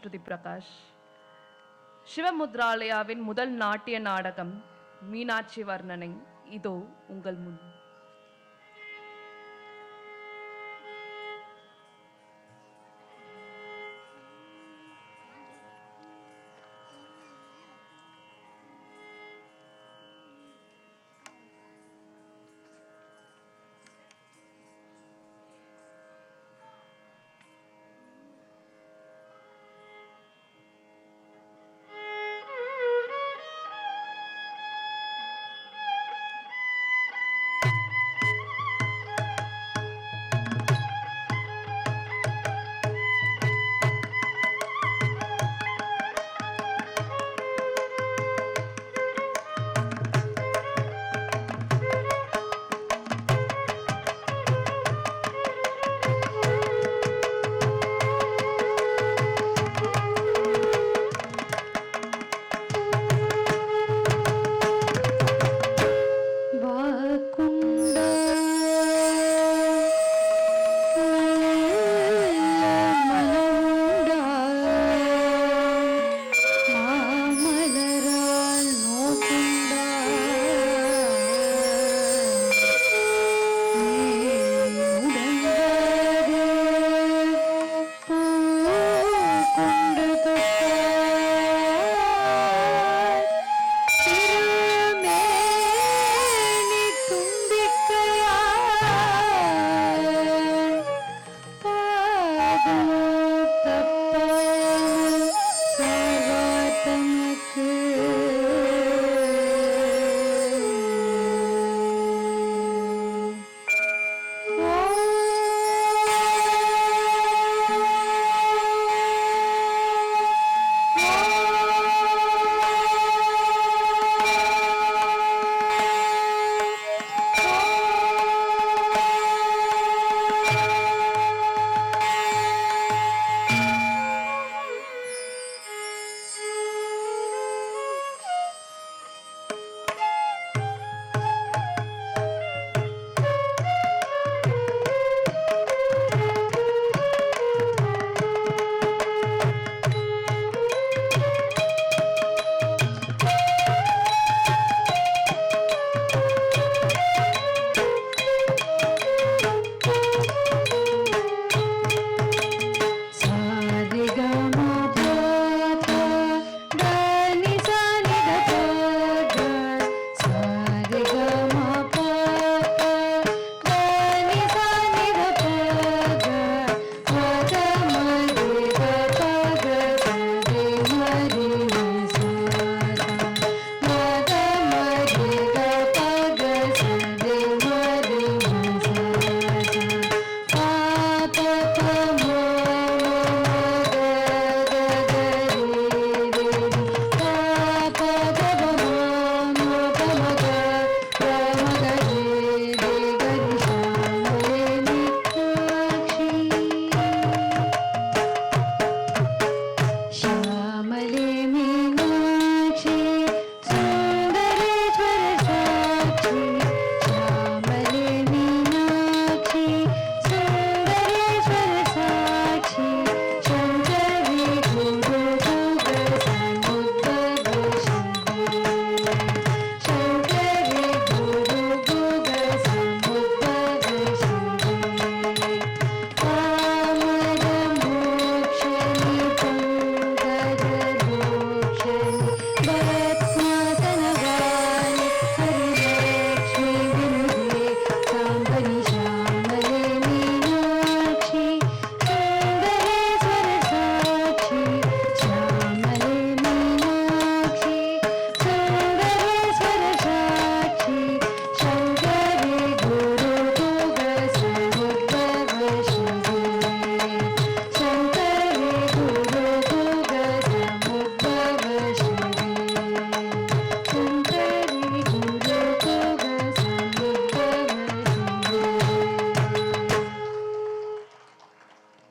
ஸ்ருதி பிரகாஷ். சிவமுத்ராலயாவின் முதல் நாட்டிய நாடகம் மீனாட்சி வர்ணனை இதோ உங்கள் முன்.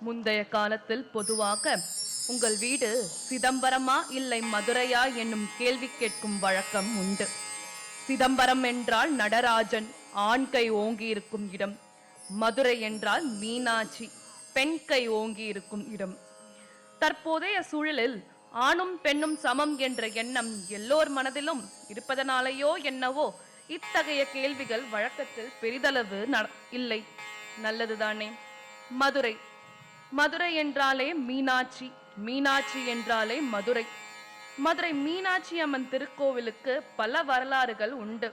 முந்தைய காலத்தில் பொதுவாக உங்கள் வீடு சிதம்பரமா இல்லை மதுரையா என்னும் கேள்வி கேட்கும் வழக்கம் உண்டு. சிதம்பரம் என்றால் நடராஜன் ஆண் கை ஓங்கி இருக்கும் இடம், மதுரை என்றால் மீனாட்சி பெண் கை ஓங்கி இருக்கும் இடம். தற்போதைய சூழலில் ஆணும் பெண்ணும் சமம் என்ற எண்ணம் எல்லோர் மனதிலும் இருப்பதனாலேயோ என்னவோ இத்தகைய கேள்விகள் வழக்கத்தில் பெரிதளவு இல்லை. நல்லதுதானே. மதுரை. மதுரை என்றாலே மீனாட்சி, மீனாட்சி என்றாலே மதுரை. மதுரை மீனாட்சி அம்மன் திருக்கோவிலுக்கு பல வரலாறுகள் உண்டு.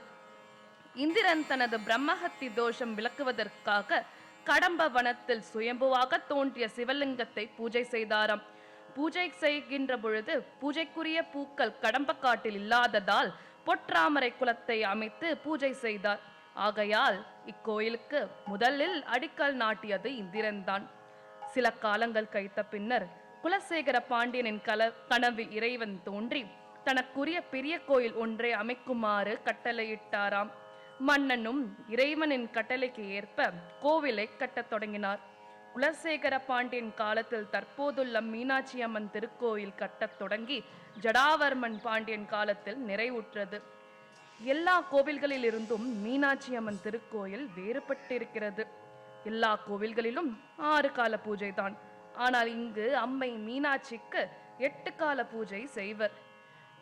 இந்திரன் தனது பிரம்மஹத்தி தோஷம் விளக்குவதற்காக கடம்ப வனத்தில் சுயம்புவாக தோன்றிய சிவலிங்கத்தை பூஜை செய்தாராம். பூஜை செய்கின்ற பொழுது பூஜைக்குரிய பூக்கள் கடம்ப காட்டில் இல்லாததால் பொற்றாமரை குலத்தை அமைத்து பூஜை செய்தார். ஆகையால் இக்கோயிலுக்கு முதலில் அடிக்கல் நாட்டியது இந்திரன்தான். சில காலங்கள் கழித்த பின்னர் குலசேகர பாண்டியனின் கனவில் இறைவன் தோன்றி தனக்குரிய பெரிய கோயில் ஒன்றை அமைக்குமாறு கட்டளையிட்டாராம். மன்னனும் இறைவனின் கட்டளைக்கு ஏற்ப கோவிலை கட்டத் தொடங்கினார். குலசேகர பாண்டியன் காலத்தில் தற்போதுள்ள மீனாட்சி அம்மன் திருக்கோயில் கட்டத் தொடங்கி ஜடாவர்மன் பாண்டியன் காலத்தில் நிறைவுற்றது. எல்லா கோவில்களிலிருந்தும் மீனாட்சி அம்மன் திருக்கோயில் வேறுபட்டிருக்கிறது. எல்லா கோவில்களிலும் 6 கால பூஜை தான். ஆனால் இங்கு அம்மை மீனாட்சிக்கு 8 கால பூஜை செய்வர்.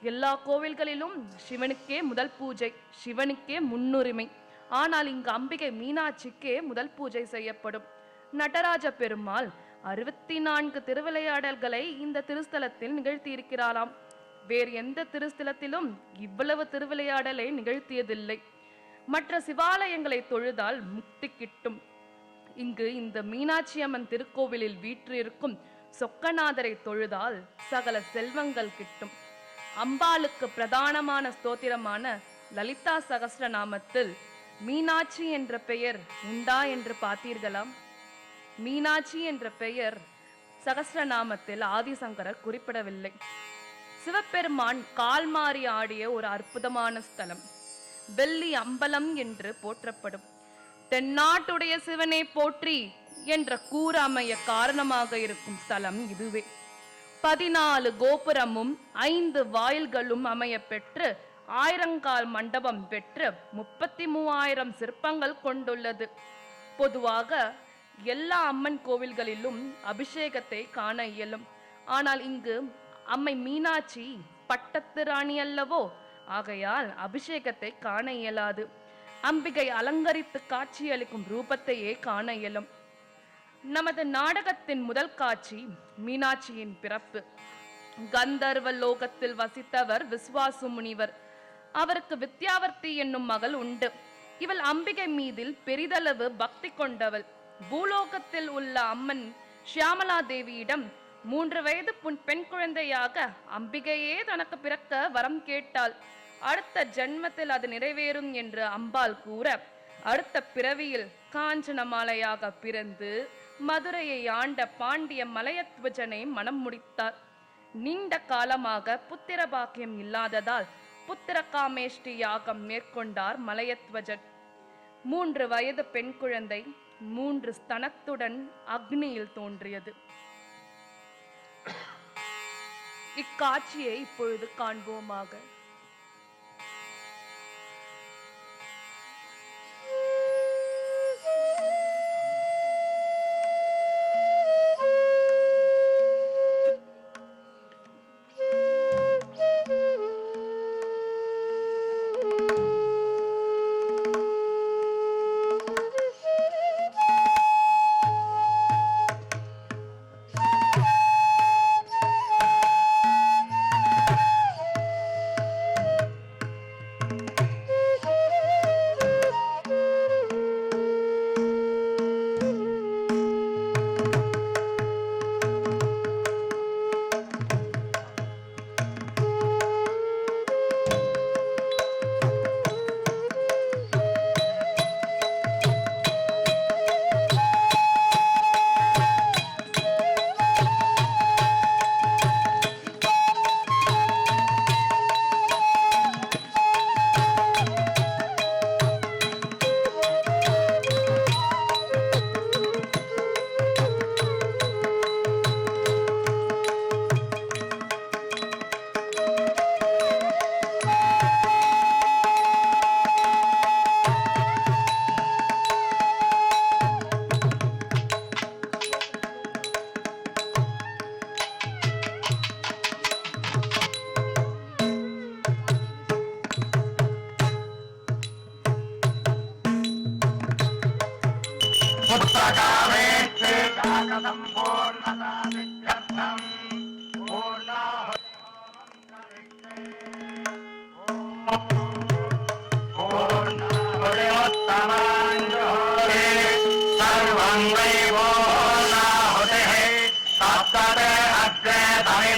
எல்லா கோவில்களிலும் சிவனுக்கே முதல் பூஜை, சிவனுக்கே முன்னுரிமை. ஆனால் இங்கு அம்பிகை மீனாட்சிக்கே முதல் பூஜை செய்யப்படும். நடராஜ பெருமாள் 64 திருவிளையாடல்களை இந்த திருஸ்தலத்தில் நிகழ்த்தியிருக்கிறாராம். வேறு எந்த திருஸ்தலத்திலும் இவ்வளவு திருவிளையாடலை நிகழ்த்தியதில்லை. மற்ற சிவாலயங்களை தொழுதால் முக்தி கிட்டும். இங்கு இந்த மீனாட்சி அம்மன் திருக்கோவிலில் வீற்றிருக்கும் சொக்கநாதரை தொழுதால் சகல செல்வங்கள் கிட்டும். அம்பாளுக்கு பிரதானமான ஸ்தோத்திரமான லலிதா சகஸ்ரநாமத்தில் மீனாட்சி என்ற பெயர் உண்டா என்று பார்த்தீர்களா? மீனாட்சி என்ற பெயர் சகஸ்ரநாமத்தில் ஆதிசங்கரர் குறிப்பிடவில்லை. சிவபெருமான் கால் மாறி ஆடிய ஒரு அற்புதமான ஸ்தலம், வெள்ளி அம்பலம் என்று போற்றப்படும். தென்னாட்டுடைய சிவனை போற்றி என்ற கூறு அமைய காரணமாக இருக்கும் ஸ்தலம் இதுவே. 14 கோபுரமும் 5 வாயில்களும் அமைய பெற்று 1000 கால் மண்டபம் பெற்று 33,000 சிற்பங்கள் கொண்டுள்ளது. பொதுவாக எல்லா அம்மன் கோவில்களிலும் அபிஷேகத்தை காண இயலும். ஆனால் இங்கு அம்மை மீனாட்சி பட்டத்து ராணி அல்லவோ, ஆகையால் அபிஷேகத்தை காண இயலாது. அம்பிகை அலங்கரித்து காட்சியளிக்கும் ரூபத்தையே காண இயலும். நமது நாடகத்தின் முதல் காட்சி மீனாட்சியின் பிறப்பு. கந்தர்வ லோகத்தில் வசித்தவர் விஸ்வாசு முனிவர். அவருக்கு வித்யாவர்த்தி என்னும் மகள் உண்டு. இவள் அம்பிகை மீதில் பெரிதளவு பக்தி கொண்டவள். பூலோகத்தில் உள்ள அம்மன் ஷியாமலா தேவியிடம் 3 வயது பெண் குழந்தையாக அம்பிகையே தனக்கு பிறக்க வரம் கேட்டாள். அடுத்த ஜென்மத்தில் அது நிறைவேறும் என்று அம்பாள் கூற, அடுத்த பிறவியில் காஞ்சனமாலையாக பிறந்து மதுரையை ஆண்ட பாண்டிய மலையத்வஜனை மனம் முடித்தார். நீண்ட காலமாக புத்திர பாக்கியம் இல்லாததால் புத்திர காமேஷ்டி யாகம் மேற்கொண்டார் மலையத்வஜன். 3 வயது பெண் குழந்தை 3 ஸ்தனத்துடன் அக்னியில் தோன்றியது. இக்காட்சியை இப்பொழுது காண்போமாக.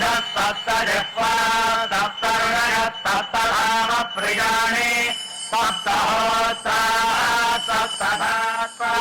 सप्तजिह्वा सप्तहृदयः सप्तधामप्रियाणि सप्तहोत्रा सप्तधात्वा